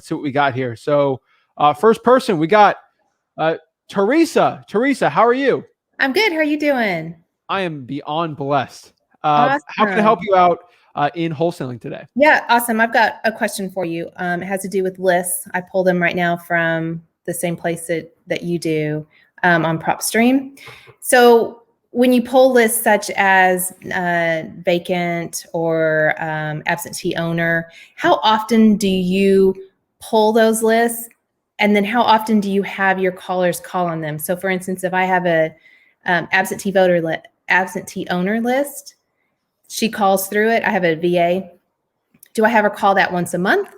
see what we got here. So first person, we got Teresa. Teresa, how are you? I'm good. How are you doing? I am beyond blessed. Awesome. How can I help you out in wholesaling today? Yeah, awesome. I've got a question for you. It has to do with lists. I pull them right now from the same place that you do on PropStream. So when you pull lists such as vacant or absentee owner, how often do you pull those lists? And then how often do you have your callers call on them? So for instance, if I have a absentee owner list, she calls through it. I have a VA. Do I have her call that once a month?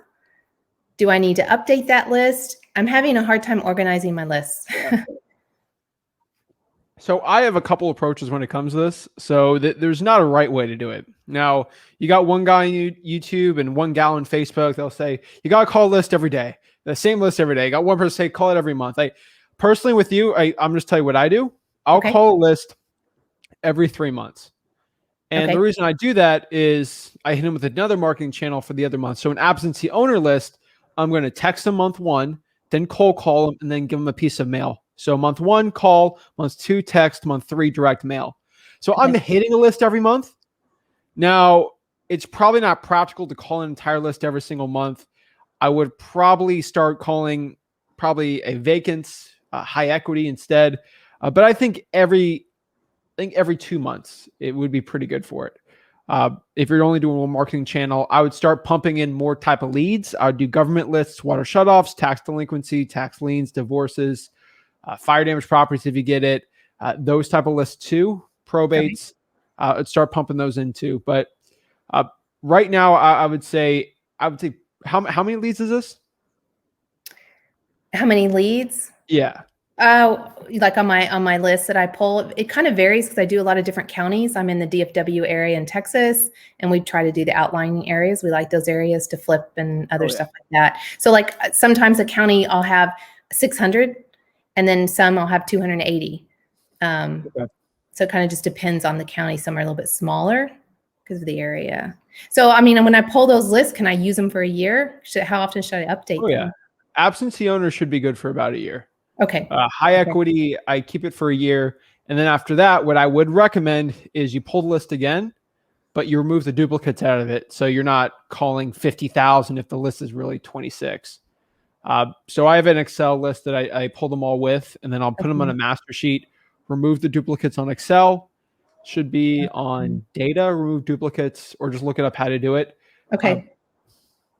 Do I need to update that list? I'm having a hard time organizing my lists. So I have a couple approaches when it comes to this. So there's not a right way to do it. Now, you got one guy on YouTube and one gal on Facebook. They'll say, you got to call a list every day. The same list every day. You got one person say, call it every month. Personally with you, I'm just tell you what I do. I'll call a list every 3 months. And the reason I do that is I hit them with another marketing channel for the other month. So an absentee owner list, I'm going to text them month 1, then cold call them, and then give them a piece of mail. So month 1, call, month 2, text, month 3, direct mail. So I'm hitting a list every month. Now, it's probably not practical to call an entire list every single month. I would probably start calling a vacant, high equity instead. But I think every 2 months, it would be pretty good for it. If you're only doing one marketing channel, I would start pumping in more type of leads. I would do government lists, water shutoffs, tax delinquency, tax liens, divorces, fire damage properties if you get it, those type of lists too, probates. I'd start pumping those in too. But right now, I would say how many leads is this? How many leads? Yeah. Like on my list that I pull, it kind of varies because I do a lot of different counties. I'm in the DFW area in Texas, and we try to do the outlying areas. We like those areas to flip and other stuff like that. So like sometimes a county I'll have 600, and then some I'll have 280. So it kind of just depends on the county. Some are a little bit smaller because of the area. So I mean, when I pull those lists, can I use them for a year? How often should I update them? Absentee owners should be good for about a year. Okay. High equity, I keep it for a year. And then after that, what I would recommend is you pull the list again, but you remove the duplicates out of it. So you're not calling 50,000 if the list is really 26. So I have an Excel list that I pull them all with, and then I'll put them on a master sheet, remove the duplicates on Excel. Should be on data, remove duplicates, or just look it up how to do it. Okay.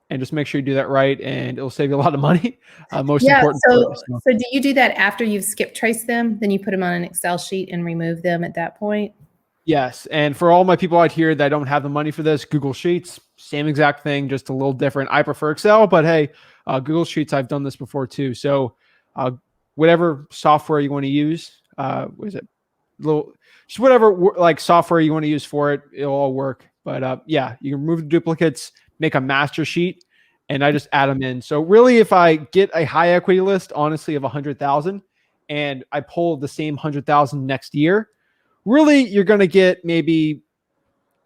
And just make sure you do that right, and it'll save you a lot of money. Most important. So do you do that after you've skip traced them? Then you put them on an Excel sheet and remove them at that point? Yes. And for all my people out here that don't have the money for this, Google Sheets, same exact thing, just a little different. I prefer Excel, but hey, Google Sheets, I've done this before too. So whatever software you want to use, just whatever like software you want to use for it, it'll all work. But yeah, you can remove the duplicates, make a master sheet, and I just add them in. So really, if I get a high equity list, honestly, of 100,000, and I pull the same 100,000 next year, really, you're going to get maybe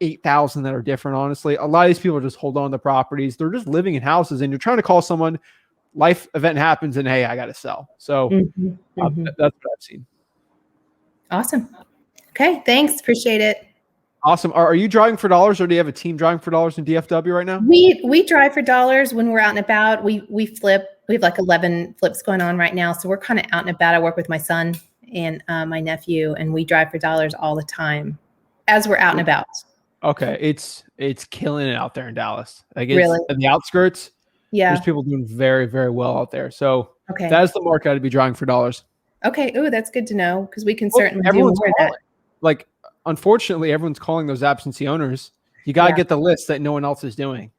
8,000 that are different. Honestly, a lot of these people just hold on to properties. They're just living in houses, and you're trying to call someone, life event happens, and hey, I got to sell. So that's what I've seen. Awesome. Okay. Thanks. Appreciate it. Awesome. Are you driving for dollars, or do you have a team driving for dollars in DFW right now? We drive for dollars when we're out and about. We flip. We have like 11 flips going on right now. So we're kind of out and about. I work with my son and my nephew, and we drive for dollars all the time as we're out and about. Okay. It's killing it out there in Dallas. Like really? In the outskirts. Yeah. There's people doing very, very well out there. So that is the market I'd be driving for dollars. Okay. Ooh, that's good to know, because we can certainly do more of that. Like, unfortunately, everyone's calling those absentee owners. You got to get the list that no one else is doing.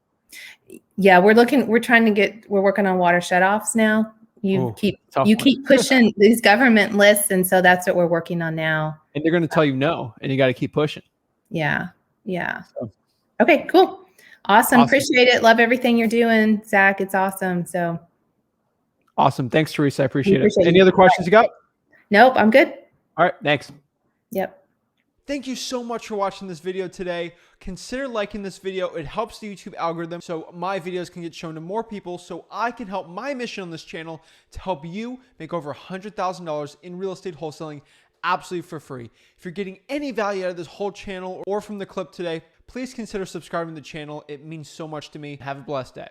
Yeah, we're working on water shutoffs now. You keep pushing these government lists, and so that's what we're working on now. And they're going to tell you no, and you got to keep pushing. Yeah. So. Okay, cool. Awesome. Appreciate it. Love everything you're doing, Zach. It's awesome. So awesome. Thanks, Teresa. I appreciate it. Any other questions you got? Nope, I'm good. All right. Thanks. Yep. Thank you so much for watching this video today. Consider liking this video. It helps the YouTube algorithm so my videos can get shown to more people, so I can help my mission on this channel to help you make over $100,000 in real estate wholesaling absolutely for free. If you're getting any value out of this whole channel or from the clip today, please consider subscribing to the channel. It means so much to me. Have a blessed day.